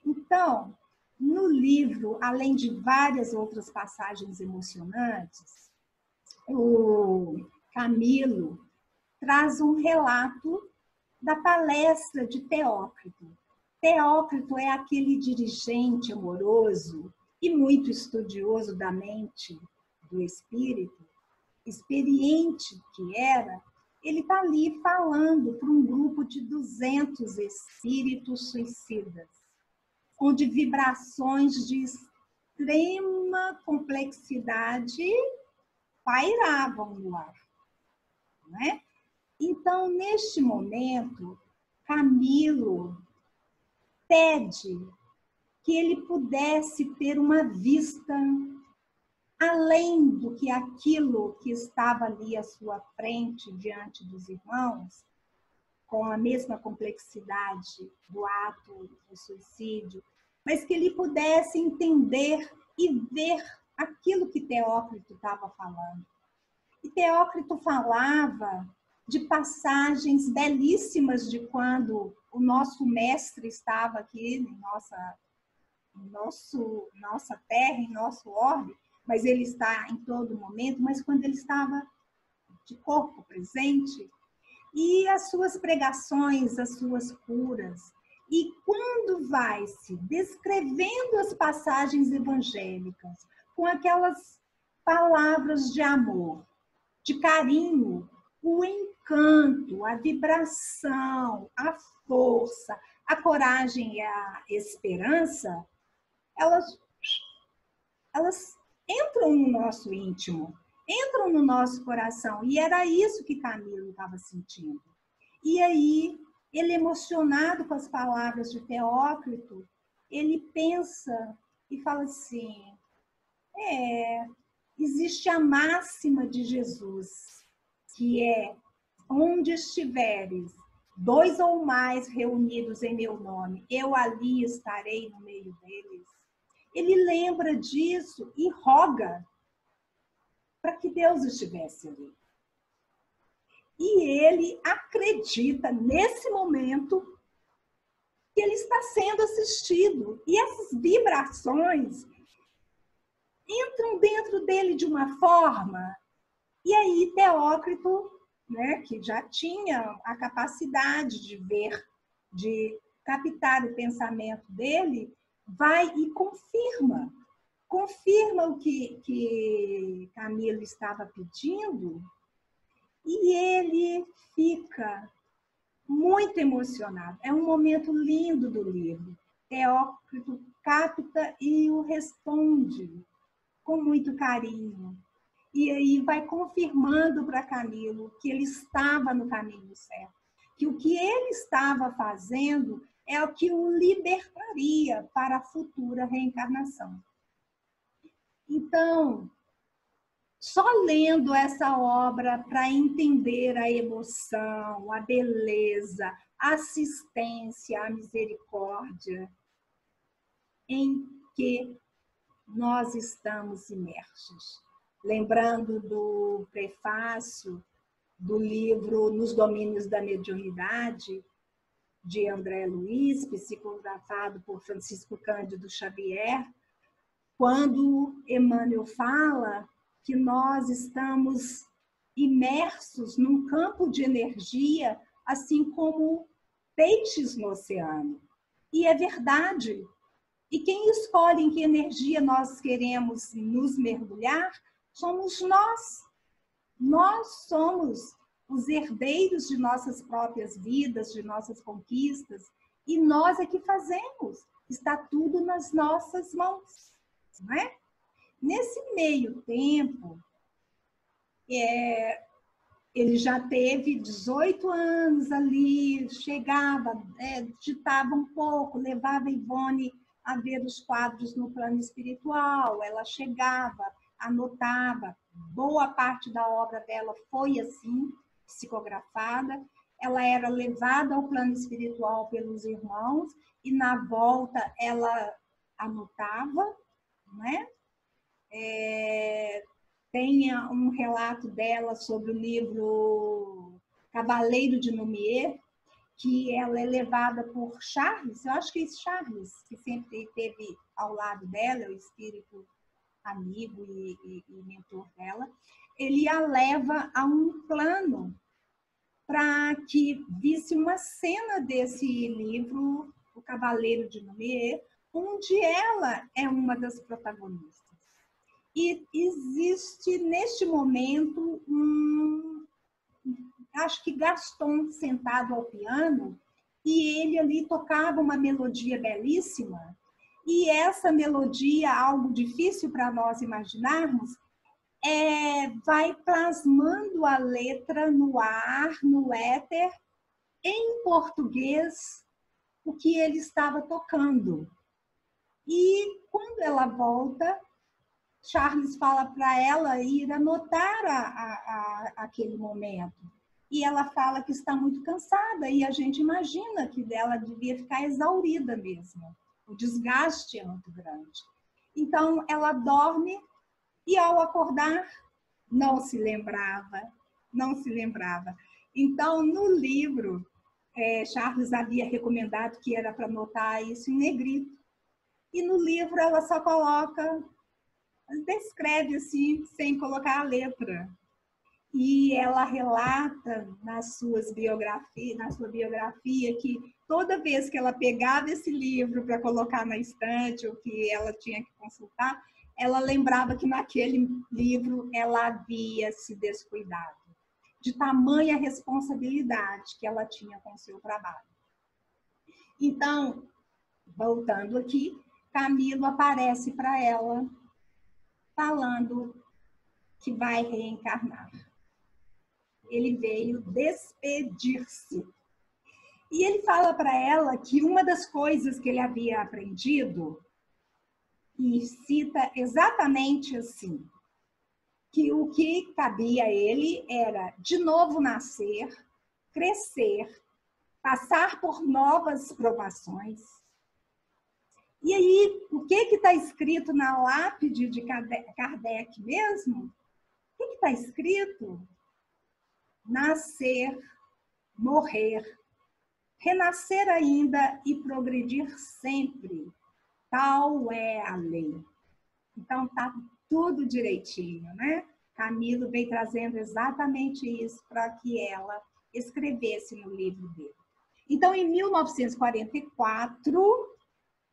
Então, no livro, além de várias outras passagens emocionantes, o Camilo traz um relato da palestra de Teócrito. Teócrito é aquele dirigente amoroso e muito estudioso da mente, do espírito, experiente que era. Ele está ali falando para um grupo de 200 espíritos suicidas, onde vibrações de extrema complexidade pairavam no ar, né? Então, neste momento, Camilo pede que ele pudesse ter uma vista além do que aquilo que estava ali à sua frente, diante dos irmãos, com a mesma complexidade do ato do suicídio, mas que ele pudesse entender e ver aquilo que Teócrito estava falando. E Teócrito falava de passagens belíssimas de quando o nosso mestre estava aqui em nossa terra, em nosso orbe, mas ele está em todo momento, mas quando ele estava de corpo presente, e as suas pregações, as suas curas. E quando vai se descrevendo as passagens evangélicas, com aquelas palavras de amor, de carinho, o encanto, a vibração, a força, a coragem e a esperança, elas entram no nosso íntimo, entram no nosso coração. E era isso que Camilo estava sentindo. E aí, ele emocionado com as palavras de Teócrito, ele pensa e fala assim, existe a máxima de Jesus, que é, onde estiveres, 2 ou mais reunidos em meu nome, eu ali estarei no meio deles. Ele lembra disso e roga para que Deus estivesse ali. E ele acredita, nesse momento, que ele está sendo assistido. E essas vibrações entram dentro dele de uma forma. E aí Teócrito, né, que já tinha a capacidade de ver, de captar o pensamento dele, vai e confirma o que Camilo estava pedindo, e ele fica muito emocionado. É um momento lindo do livro. Teócrito capta e o responde com muito carinho. E aí vai confirmando para Camilo que ele estava no caminho certo, que o que ele estava fazendo é o que o libertaria para a futura reencarnação. Então, só lendo essa obra para entender a emoção, a beleza, a assistência, a misericórdia em que nós estamos imersos. Lembrando do prefácio do livro Nos Domínios da Mediunidade, de André Luiz, psicografado por Francisco Cândido Xavier, quando Emmanuel fala que nós estamos imersos num campo de energia, assim como peixes no oceano. E é verdade. E quem escolhe em que energia nós queremos nos mergulhar somos nós. Nós somos os herdeiros de nossas próprias vidas, de nossas conquistas, e nós é que fazemos. Está tudo nas nossas mãos, não é? Nesse meio tempo, ele já teve 18 anos ali, chegava, digitava um pouco, levava Ivone a ver os quadros no plano espiritual, ela chegava, anotava, boa parte da obra dela foi assim, psicografada, ela era levada ao plano espiritual pelos irmãos e na volta ela anotava, né? Tem um relato dela sobre o livro Cavaleiro de Numier, que ela é levada por Charles, eu acho que é Charles, que sempre esteve ao lado dela, o espírito amigo e mentor dela, ele a leva a um plano para que visse uma cena desse livro, O Cavaleiro de Numier, onde ela é uma das protagonistas. E existe, neste momento, acho que Gaston sentado ao piano, e ele ali tocava uma melodia belíssima, e essa melodia, algo difícil para nós imaginarmos, vai plasmando a letra no ar, no éter, em português, o que ele estava tocando. E quando ela volta, Charles fala para ela ir anotar aquele momento. E ela fala que está muito cansada, e a gente imagina que ela devia ficar exaurida mesmo. O desgaste é muito grande. Então, ela dorme e, ao acordar, não se lembrava. Então, no livro, Charles havia recomendado que era para anotar isso em negrito. E no livro ela só coloca, descreve assim, sem colocar a letra. E ela relata na sua biografia que toda vez que ela pegava esse livro para colocar na estante ou que ela tinha que consultar, ela lembrava que naquele livro ela havia se descuidado, de tamanha responsabilidade que ela tinha com o seu trabalho. Então, voltando aqui, Camilo aparece para ela falando que vai reencarnar. Ele veio despedir-se. E ele fala para ela que uma das coisas que ele havia aprendido, e cita exatamente assim, que o que cabia a ele era de novo nascer, crescer, passar por novas provações. E aí, o que está escrito na lápide de Kardec mesmo? O que está escrito? Nascer, morrer, renascer ainda e progredir sempre. Tal é a lei. Então, está tudo direitinho, né? Camilo vem trazendo exatamente isso para que ela escrevesse no livro dele. Então, em 1944,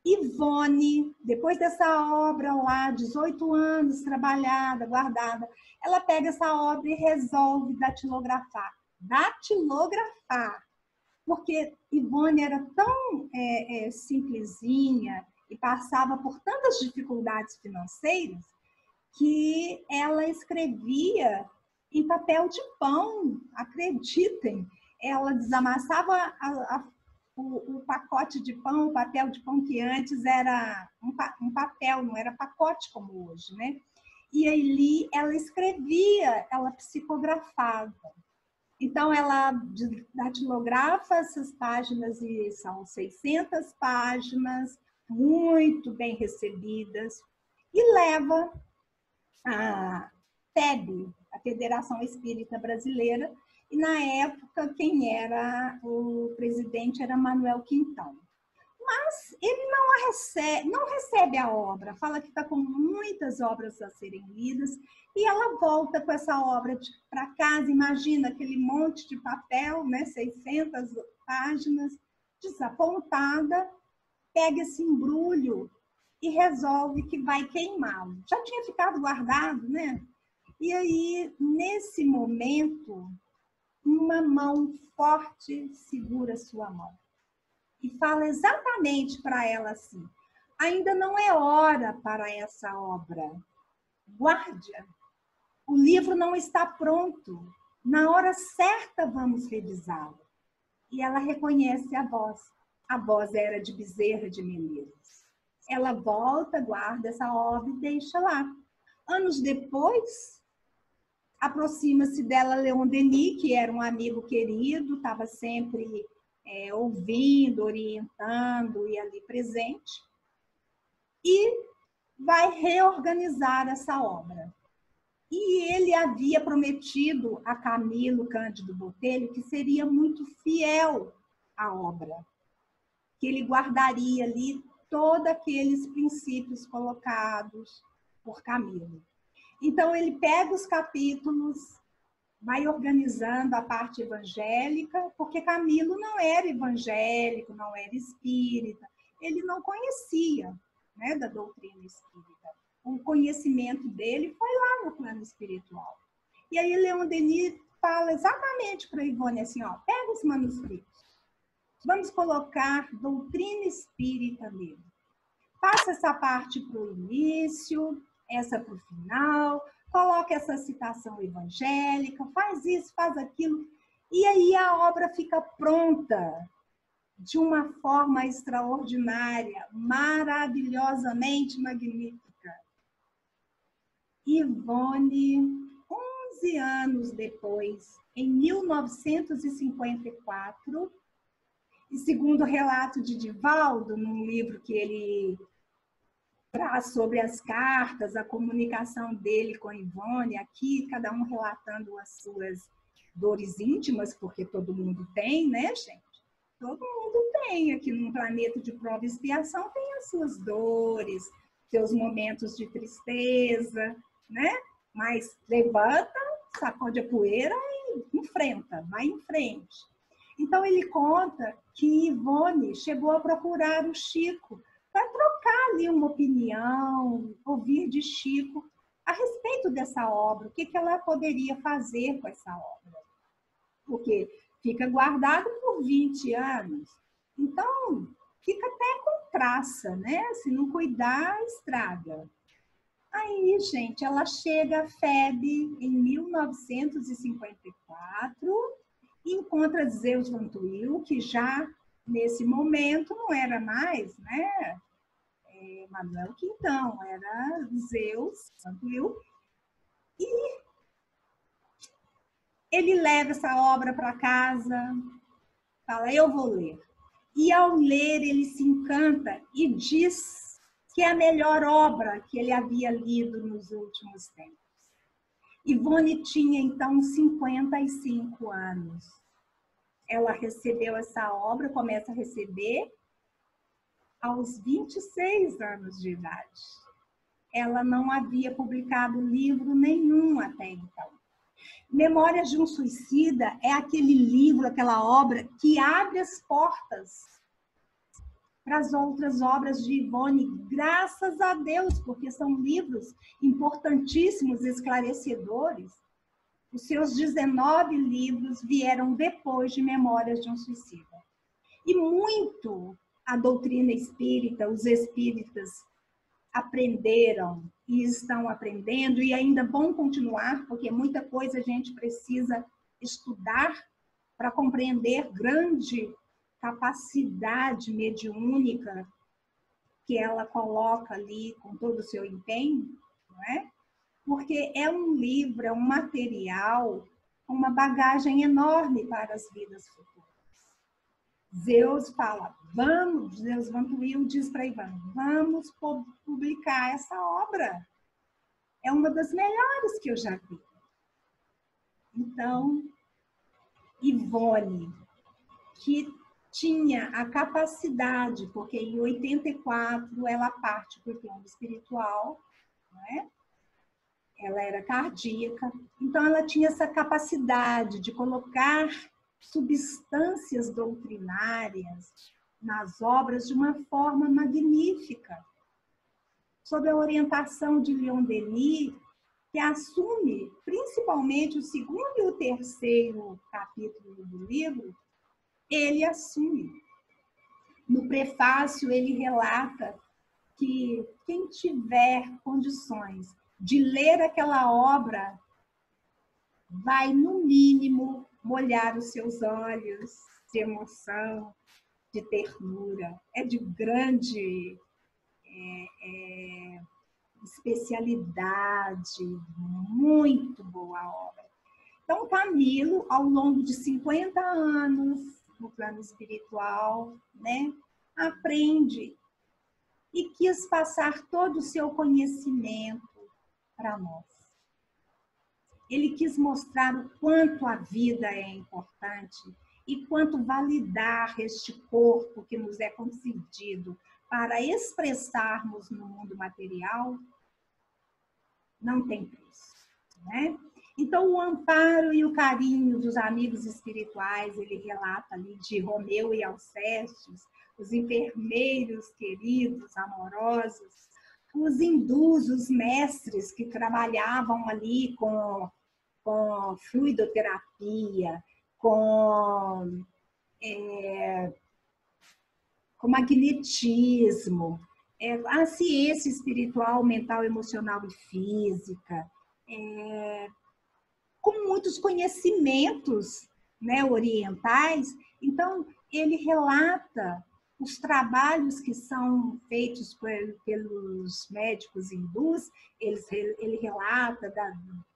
Ivone, depois dessa obra lá, 18 anos trabalhada, guardada, ela pega essa obra e resolve datilografar. Datilografar. Porque Ivone era tão simplesinha e passava por tantas dificuldades financeiras que ela escrevia em papel de pão, acreditem. Ela desamassava o pacote de pão, o papel de pão que antes era um papel, não era pacote como hoje, né? E ali ela escrevia, ela psicografava. Então, ela datilografa essas páginas, e são 600 páginas, muito bem recebidas, e leva a FEB, a Federação Espírita Brasileira, e na época quem era o presidente era Manuel Quintão. Mas ele não recebe a obra, fala que está com muitas obras a serem lidas, e ela volta com essa obra para casa. Imagina aquele monte de papel, né, 600 páginas, desapontada, pega esse embrulho e resolve que vai queimá-lo. Já tinha ficado guardado, né? E aí, nesse momento, uma mão forte segura sua mão e fala exatamente para ela assim: ainda não é hora para essa obra. Guarde-a. O livro não está pronto. Na hora certa vamos revisá-lo. E ela reconhece a voz. A voz era de Bezerra de Menezes. Ela volta, guarda essa obra e deixa lá. Anos depois, aproxima-se dela Leon Denis, que era um amigo querido, estava sempre ouvindo, orientando e ali presente, e vai reorganizar essa obra. E ele havia prometido a Camilo Cândido Botelho que seria muito fiel à obra, que ele guardaria ali todos aqueles princípios colocados por Camilo. Então, ele pega os capítulos, vai organizando a parte evangélica, porque Camilo não era evangélico, não era espírita, ele não conhecia, né, da doutrina espírita. O conhecimento dele foi lá no plano espiritual. E aí Leon Denis fala exatamente para Ivone assim, ó, pega os manuscritos, vamos colocar doutrina espírita nele. Passa essa parte para o início, essa para o final, coloca essa citação evangélica, faz isso, faz aquilo, e aí a obra fica pronta de uma forma extraordinária, maravilhosamente magnífica. Ivone, 11 anos depois, em 1954, e segundo o relato de Divaldo, num livro que ele traz sobre as cartas, a comunicação dele com Ivone, aqui, cada um relatando as suas dores íntimas, porque todo mundo tem, né, gente? Todo mundo tem, aqui num planeta de prova e expiação, tem as suas dores, seus momentos de tristeza, né? Mas levanta, sacode a poeira e enfrenta, vai em frente. Então, ele conta que Ivone chegou a procurar o Chico para trocar ali uma opinião, ouvir de Chico a respeito dessa obra, o que ela poderia fazer com essa obra. Porque fica guardado por 20 anos. Então, fica até com traça, né? Se não cuidar, estraga. Aí, gente, ela chega à FEB em 1954 e encontra Zeus Vantuil, que já nesse momento não era mais, né, Manuel Quintão, era Zeus Vantuil. E ele leva essa obra para casa, fala, eu vou ler. E ao ler, ele se encanta e diz que é a melhor obra que ele havia lido nos últimos tempos. Ivone tinha, então, 55 anos. Ela recebeu essa obra, começa a receber aos 26 anos de idade. Ela não havia publicado livro nenhum até então. Memórias de um Suicida é aquele livro, aquela obra que abre as portas para as outras obras de Ivone, graças a Deus, porque são livros importantíssimos, esclarecedores. Os seus 19 livros vieram depois de Memórias de um Suicida. E muito a doutrina espírita, os espíritas aprenderam e estão aprendendo, e ainda vão continuar, porque muita coisa a gente precisa estudar para compreender grande capacidade mediúnica que ela coloca ali com todo o seu empenho, não é? Porque é um livro, é um material uma bagagem enorme para as vidas futuras. Zeus fala, vamos, Zeus Vantuil diz para Ivan, vamos publicar essa obra. É uma das melhores que eu já vi. Então, Ivone, que tinha a capacidade, porque em 84 ela parte para o plano espiritual, né? Ela era cardíaca, então ela tinha essa capacidade de colocar substâncias doutrinárias nas obras de uma forma magnífica, sob a orientação de Leon Denis, que assume principalmente o segundo e o terceiro capítulo do livro, ele assume. No prefácio, ele relata que quem tiver condições de ler aquela obra vai, no mínimo, molhar os seus olhos de emoção, de ternura. É de grande especialidade, muito boa a obra. Então, Camilo, ao longo de 50 anos no plano espiritual, né, aprende e quis passar todo o seu conhecimento para nós. Ele quis mostrar o quanto a vida é importante e quanto validar este corpo que nos é concedido para expressarmos no mundo material não tem preço, né? Então, o amparo e o carinho dos amigos espirituais, ele relata ali de Romeu e Alcestes, os enfermeiros queridos, amorosos, os hindus, os mestres que trabalhavam ali com fluidoterapia, com magnetismo, a ciência espiritual, mental, emocional e física, com muitos conhecimentos, né, orientais. Então, ele relata os trabalhos que são feitos pelos médicos hindus, ele relata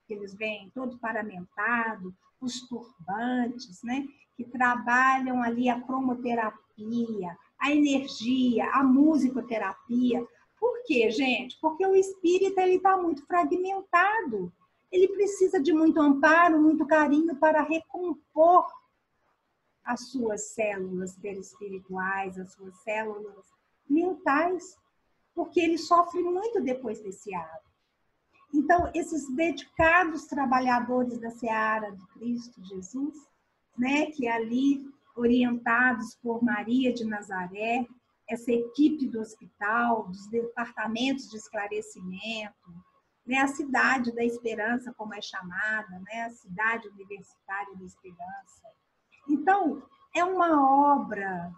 que eles vêm todo paramentado, os turbantes, né, que trabalham ali a cromoterapia, a energia, a musicoterapia. Por quê, gente? Porque o espírita está muito fragmentado. Ele precisa de muito amparo, muito carinho para recompor as suas células perispirituais, as suas células mentais, porque ele sofre muito depois desse ato. Então, esses dedicados trabalhadores da seara de Cristo Jesus, né, que ali, orientados por Maria de Nazaré, essa equipe do hospital, dos departamentos de esclarecimento, né, a cidade da esperança, como é chamada, né, a cidade universitária da esperança. Então, é uma obra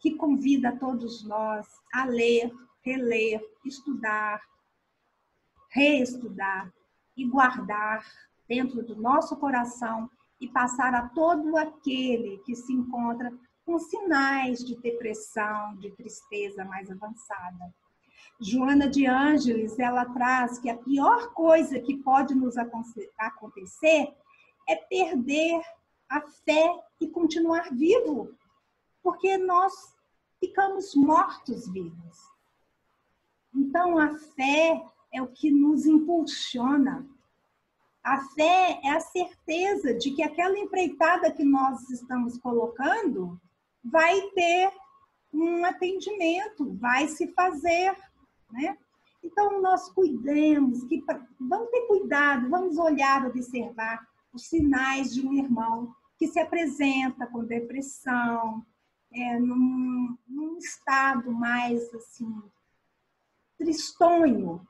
que convida todos nós a ler, reler, estudar, reestudar e guardar dentro do nosso coração e passar a todo aquele que se encontra com sinais de depressão, de tristeza mais avançada. Joana de Ângeles, ela traz que a pior coisa que pode nos acontecer é perder a fé e continuar vivo, porque nós ficamos mortos-vivos. Então, a fé é o que nos impulsiona. A fé é a certeza de que aquela empreitada que nós estamos colocando vai ter um atendimento, vai se fazer, né? Então, nós cuidemos, vamos ter cuidado, vamos olhar, observar os sinais de um irmão que se apresenta com depressão, num estado mais assim, tristonho.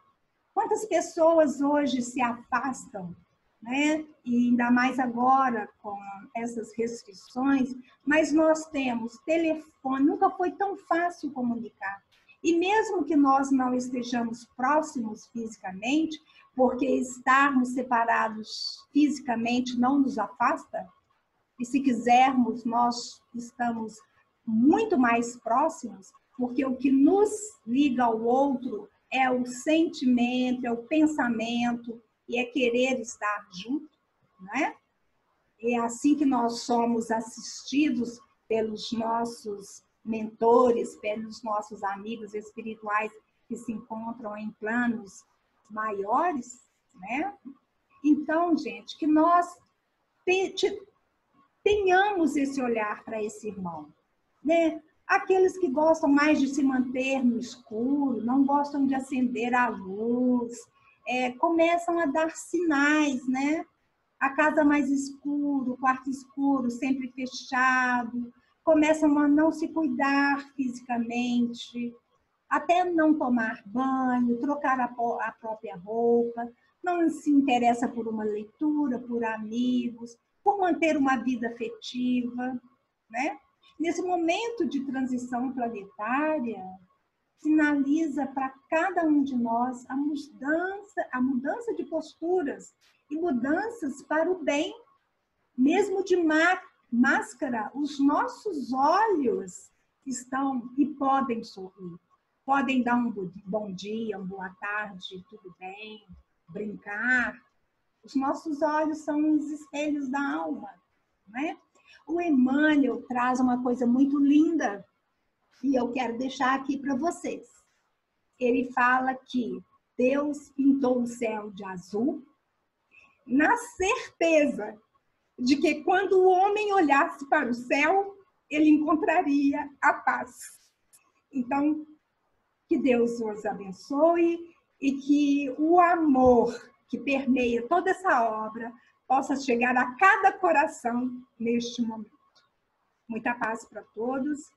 Quantas pessoas hoje se afastam, né? E ainda mais agora com essas restrições, mas nós temos telefone, nunca foi tão fácil comunicar. E mesmo que nós não estejamos próximos fisicamente, porque estarmos separados fisicamente não nos afasta, e se quisermos, nós estamos muito mais próximos, porque o que nos liga ao outro é o sentimento, é o pensamento, e é querer estar junto, né? é assim que nós somos assistidos pelos nossos mentores, pelos nossos amigos espirituais que se encontram em planos maiores, né? Então, gente, que nós tenhamos esse olhar para esse irmão, né? Aqueles que gostam mais de se manter no escuro, não gostam de acender a luz, começam a dar sinais, né? A casa mais escura, o quarto escuro, sempre fechado, começam a não se cuidar fisicamente, até não tomar banho, trocar a própria roupa, não se interessa por uma leitura, por amigos, por manter uma vida afetiva, né? Nesse momento de transição planetária, sinaliza para cada um de nós a mudança de posturas e mudanças para o bem. Mesmo de máscara, os nossos olhos estão e podem sorrir. Podem dar um bom dia, uma boa tarde, tudo bem, brincar. Os nossos olhos são os espelhos da alma, né? O Emmanuel traz uma coisa muito linda e eu quero deixar aqui para vocês. Ele fala que Deus pintou o céu de azul na certeza de que quando o homem olhasse para o céu, ele encontraria a paz. Então, que Deus os abençoe e que o amor que permeia toda essa obra possa chegar a cada coração neste momento. Muita paz para todos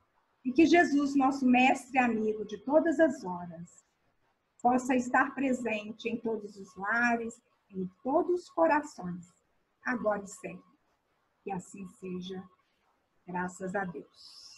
e que Jesus, nosso mestre e amigo de todas as horas, possa estar presente em todos os lares, em todos os corações, agora e sempre. Que assim seja, graças a Deus.